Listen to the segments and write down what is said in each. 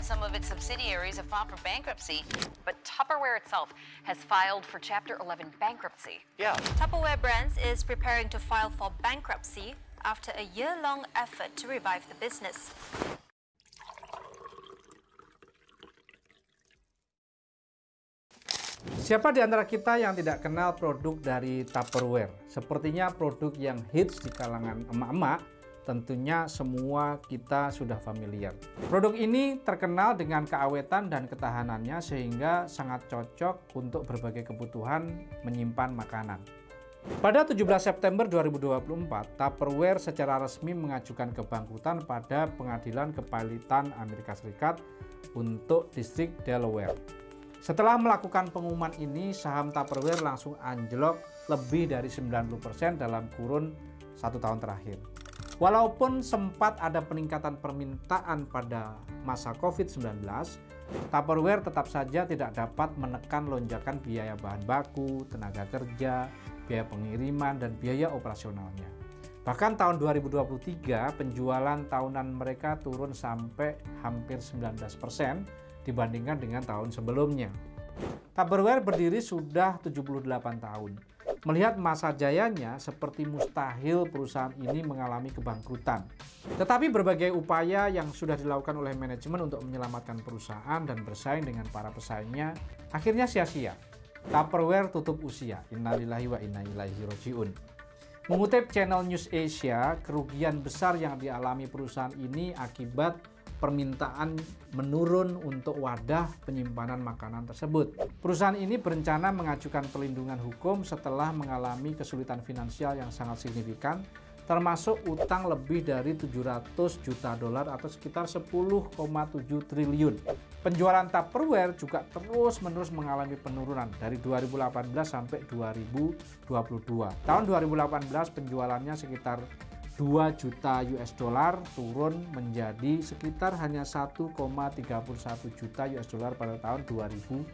some of its subsidiaries have filed for bankruptcy, but Tupperware itself has filed for Chapter 11 bankruptcy. Yeah. Tupperware Brands is preparing to file for bankruptcy after a year-long effort to revive the business. Siapa di antara kita yang tidak kenal produk dari Tupperware? Sepertinya produk yang hits di kalangan emak-emak, tentunya semua kita sudah familiar. Produk ini terkenal dengan keawetan dan ketahanannya sehingga sangat cocok untuk berbagai kebutuhan menyimpan makanan. Pada 17 September 2024, Tupperware secara resmi mengajukan kebangkrutan pada Pengadilan Kepalitan Amerika Serikat untuk distrik Delaware. Setelah melakukan pengumuman ini, saham Tupperware langsung anjlok lebih dari 90% dalam kurun 1 tahun terakhir. Walaupun sempat ada peningkatan permintaan pada masa COVID-19, Tupperware tetap saja tidak dapat menekan lonjakan biaya bahan baku, tenaga kerja, biaya pengiriman, dan biaya operasionalnya. Bahkan tahun 2023, penjualan tahunan mereka turun sampai hampir 19% dibandingkan dengan tahun sebelumnya. Tupperware berdiri sudah 78 tahun. Melihat masa jayanya, seperti mustahil perusahaan ini mengalami kebangkrutan. Tetapi berbagai upaya yang sudah dilakukan oleh manajemen untuk menyelamatkan perusahaan dan bersaing dengan para pesaingnya akhirnya sia-sia. Tupperware tutup usia. Innalillahi wa inna ilaihi raji'un. Mengutip channel News Asia, kerugian besar yang dialami perusahaan ini akibat permintaan menurun untuk wadah penyimpanan makanan tersebut. Perusahaan ini berencana mengajukan perlindungan hukum setelah mengalami kesulitan finansial yang sangat signifikan, termasuk utang lebih dari 700 juta dolar atau sekitar 10,7 triliun. Penjualan Tupperware juga terus-menerus mengalami penurunan dari 2018 sampai 2022. Tahun 2018 penjualannya sekitar 2 juta US dollar turun menjadi sekitar hanya 1,31 juta US dollar pada tahun 2022.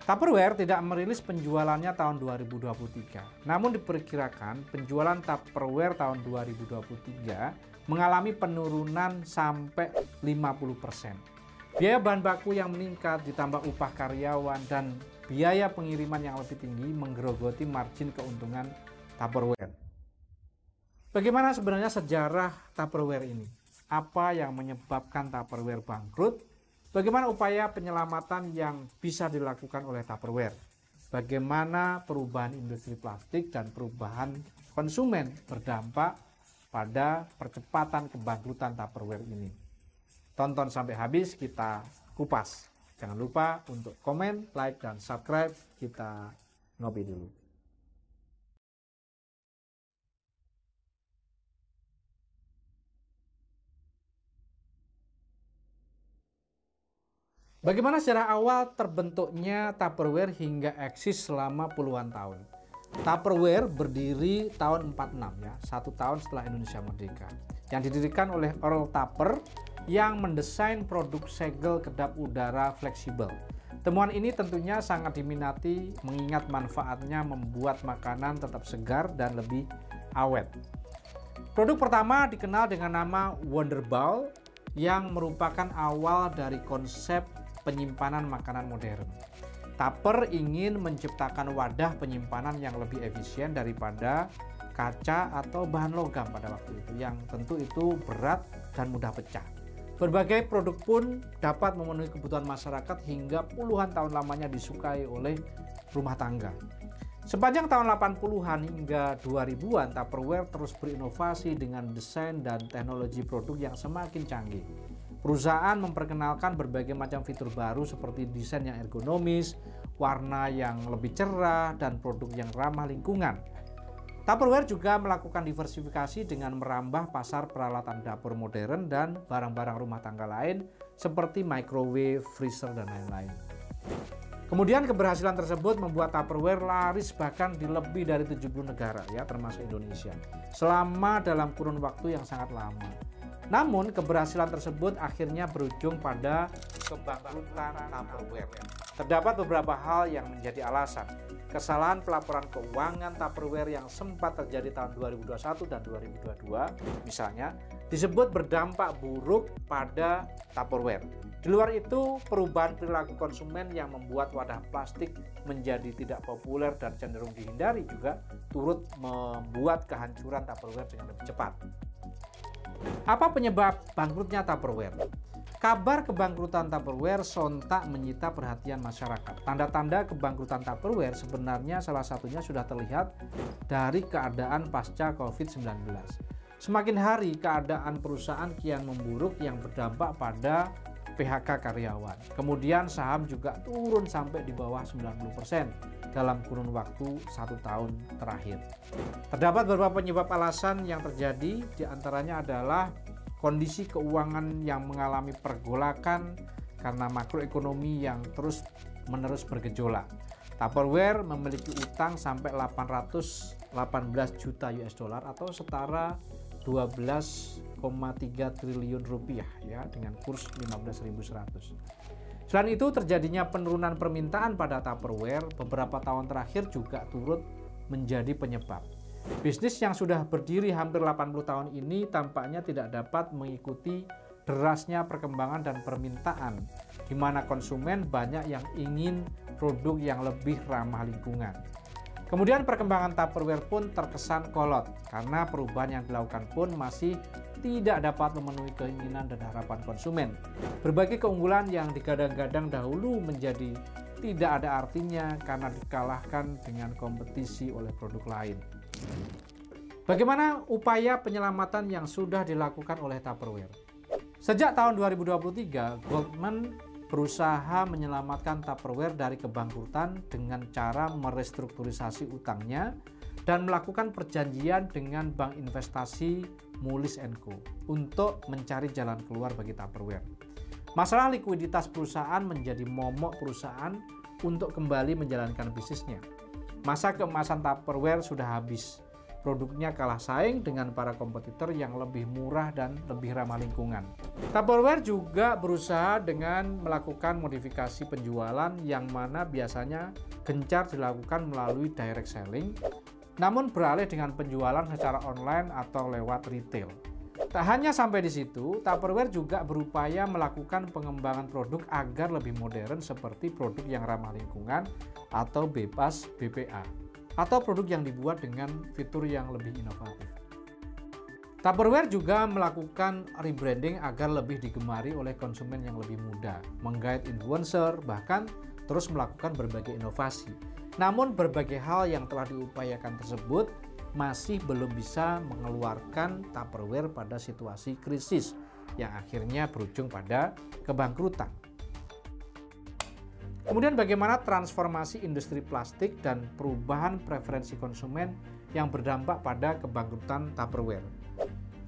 Tupperware tidak merilis penjualannya tahun 2023. Namun diperkirakan penjualan Tupperware tahun 2023 mengalami penurunan sampai 50%. Biaya bahan baku yang meningkat ditambah upah karyawan dan biaya pengiriman yang lebih tinggi menggerogoti margin keuntungan Tupperware. Bagaimana sebenarnya sejarah Tupperware ini? Apa yang menyebabkan Tupperware bangkrut? Bagaimana upaya penyelamatan yang bisa dilakukan oleh Tupperware? Bagaimana perubahan industri plastik dan perubahan konsumen berdampak pada percepatan kebangkrutan Tupperware ini? Tonton sampai habis, kita kupas. Jangan lupa untuk komen, like, dan subscribe. Kita ngopi dulu. Bagaimana sejarah awal terbentuknya Tupperware hingga eksis selama puluhan tahun? Tupperware berdiri tahun 46 ya, 1 tahun setelah Indonesia merdeka. Yang didirikan oleh Earl Tupper yang mendesain produk segel kedap udara fleksibel. Temuan ini tentunya sangat diminati mengingat manfaatnya membuat makanan tetap segar dan lebih awet. Produk pertama dikenal dengan nama Wonder Bowl yang merupakan awal dari konsep penyimpanan makanan modern. Tupper ingin menciptakan wadah penyimpanan yang lebih efisien daripada kaca atau bahan logam pada waktu itu, yang tentu itu berat dan mudah pecah. Berbagai produk pun dapat memenuhi kebutuhan masyarakat hingga puluhan tahun lamanya disukai oleh rumah tangga. Sepanjang tahun 80-an hingga 2000-an, Tupperware terus berinovasi dengan desain dan teknologi produk yang semakin canggih. Perusahaan memperkenalkan berbagai macam fitur baru seperti desain yang ergonomis, warna yang lebih cerah, dan produk yang ramah lingkungan. Tupperware juga melakukan diversifikasi dengan merambah pasar peralatan dapur modern dan barang-barang rumah tangga lain seperti microwave, freezer, dan lain-lain. Kemudian keberhasilan tersebut membuat Tupperware laris bahkan di lebih dari 70 negara ya, termasuk Indonesia, selama dalam kurun waktu yang sangat lama. Namun keberhasilan tersebut akhirnya berujung pada kebangkrutan Tupperware. Terdapat beberapa hal yang menjadi alasan kesalahan pelaporan keuangan Tupperware yang sempat terjadi tahun 2021 dan 2022, misalnya, disebut berdampak buruk pada Tupperware. Di luar itu, perubahan perilaku konsumen yang membuat wadah plastik menjadi tidak populer dan cenderung dihindari juga turut membuat kehancuran Tupperware dengan lebih cepat. Apa penyebab bangkrutnya Tupperware? Kabar kebangkrutan Tupperware sontak menyita perhatian masyarakat. Tanda-tanda kebangkrutan Tupperware sebenarnya salah satunya sudah terlihat dari keadaan pasca COVID-19. Semakin hari keadaan perusahaan kian memburuk yang berdampak pada PHK karyawan. Kemudian saham juga turun sampai di bawah 90% dalam kurun waktu 1 tahun terakhir. Terdapat beberapa penyebab alasan yang terjadi, diantaranya adalah kondisi keuangan yang mengalami pergolakan karena makroekonomi yang terus-menerus bergejolak. Tupperware memiliki utang sampai 818 juta US dollar atau setara 12,3 triliun rupiah ya, dengan kurs 15.100. Selain itu, terjadinya penurunan permintaan pada Tupperware beberapa tahun terakhir juga turut menjadi penyebab. Bisnis yang sudah berdiri hampir 80 tahun ini tampaknya tidak dapat mengikuti derasnya perkembangan dan permintaan, di mana konsumen banyak yang ingin produk yang lebih ramah lingkungan. Kemudian perkembangan Tupperware pun terkesan kolot, karena perubahan yang dilakukan pun masih tidak dapat memenuhi keinginan dan harapan konsumen. Berbagai keunggulan yang digadang-gadang dahulu menjadi tidak ada artinya karena dikalahkan dengan kompetisi oleh produk lain. Bagaimana upaya penyelamatan yang sudah dilakukan oleh Tupperware? Sejak tahun 2023, Goldman berusaha menyelamatkan Tupperware dari kebangkrutan dengan cara merestrukturisasi utangnya dan melakukan perjanjian dengan bank investasi Moody's & Co. untuk mencari jalan keluar bagi Tupperware. Masalah likuiditas perusahaan menjadi momok perusahaan untuk kembali menjalankan bisnisnya. Masa keemasan Tupperware sudah habis. Produknya kalah saing dengan para kompetitor yang lebih murah dan lebih ramah lingkungan. Tupperware juga berusaha dengan melakukan modifikasi penjualan yang mana biasanya gencar dilakukan melalui direct selling, namun beralih dengan penjualan secara online atau lewat retail. Tak hanya sampai di situ, Tupperware juga berupaya melakukan pengembangan produk agar lebih modern seperti produk yang ramah lingkungan atau bebas BPA, atau produk yang dibuat dengan fitur yang lebih inovatif. Tupperware juga melakukan rebranding agar lebih digemari oleh konsumen yang lebih muda, menggait influencer, bahkan terus melakukan berbagai inovasi. Namun berbagai hal yang telah diupayakan tersebut masih belum bisa mengeluarkan Tupperware pada situasi krisis yang akhirnya berujung pada kebangkrutan. Kemudian bagaimana transformasi industri plastik dan perubahan preferensi konsumen yang berdampak pada kebangkrutan Tupperware.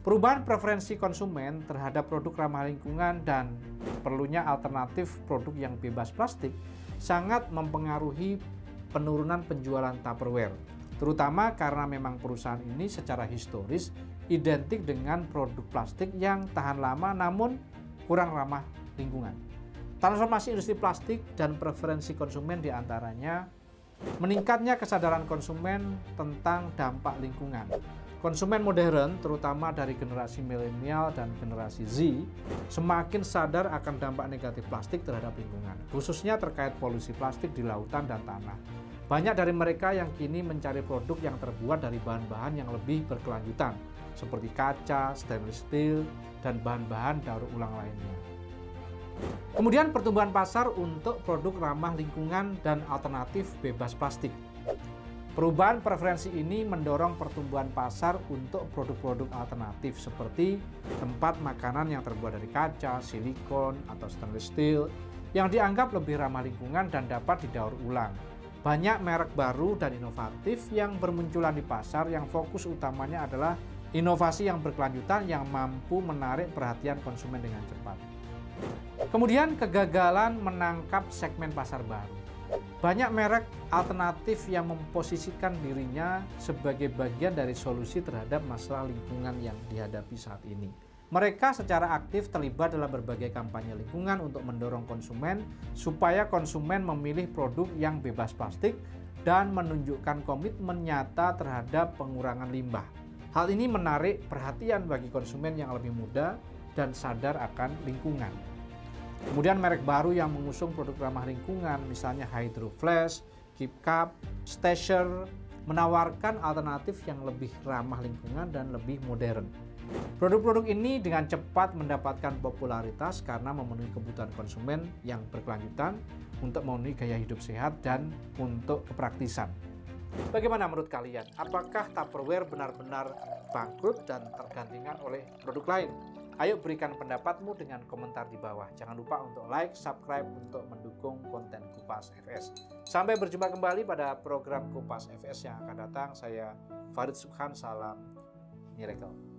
Perubahan preferensi konsumen terhadap produk ramah lingkungan dan perlunya alternatif produk yang bebas plastik sangat mempengaruhi penurunan penjualan Tupperware, terutama karena memang perusahaan ini secara historis identik dengan produk plastik yang tahan lama namun kurang ramah lingkungan. Transformasi industri plastik dan preferensi konsumen diantaranya meningkatnya kesadaran konsumen tentang dampak lingkungan. Konsumen modern, terutama dari generasi milenial dan generasi Z, semakin sadar akan dampak negatif plastik terhadap lingkungan, khususnya terkait polusi plastik di lautan dan tanah. Banyak dari mereka yang kini mencari produk yang terbuat dari bahan-bahan yang lebih berkelanjutan, seperti kaca, stainless steel, dan bahan-bahan daur ulang lainnya. Kemudian pertumbuhan pasar untuk produk ramah lingkungan dan alternatif bebas plastik. Perubahan preferensi ini mendorong pertumbuhan pasar untuk produk-produk alternatif seperti tempat makanan yang terbuat dari kaca, silikon, atau stainless steel yang dianggap lebih ramah lingkungan dan dapat didaur ulang. Banyak merek baru dan inovatif yang bermunculan di pasar yang fokus utamanya adalah inovasi yang berkelanjutan yang mampu menarik perhatian konsumen dengan cepat. Kemudian kegagalan menangkap segmen pasar baru. Banyak merek alternatif yang memposisikan dirinya sebagai bagian dari solusi terhadap masalah lingkungan yang dihadapi saat ini. Mereka secara aktif terlibat dalam berbagai kampanye lingkungan untuk mendorong konsumen supaya konsumen memilih produk yang bebas plastik dan menunjukkan komitmen nyata terhadap pengurangan limbah. Hal ini menarik perhatian bagi konsumen yang lebih muda dan sadar akan lingkungan. Kemudian merek baru yang mengusung produk ramah lingkungan, misalnya Hydro Flash, KeepCup, Stasher, menawarkan alternatif yang lebih ramah lingkungan dan lebih modern. Produk-produk ini dengan cepat mendapatkan popularitas karena memenuhi kebutuhan konsumen yang berkelanjutan untuk memenuhi gaya hidup sehat dan untuk kepraktisan. Bagaimana menurut kalian? Apakah Tupperware benar-benar bangkrut dan tergantikan oleh produk lain? Ayo berikan pendapatmu dengan komentar di bawah. Jangan lupa untuk like, subscribe untuk mendukung konten Kupas FS. Sampai berjumpa kembali pada program Kupas FS yang akan datang. Saya Farid Subhan, salam Miracle.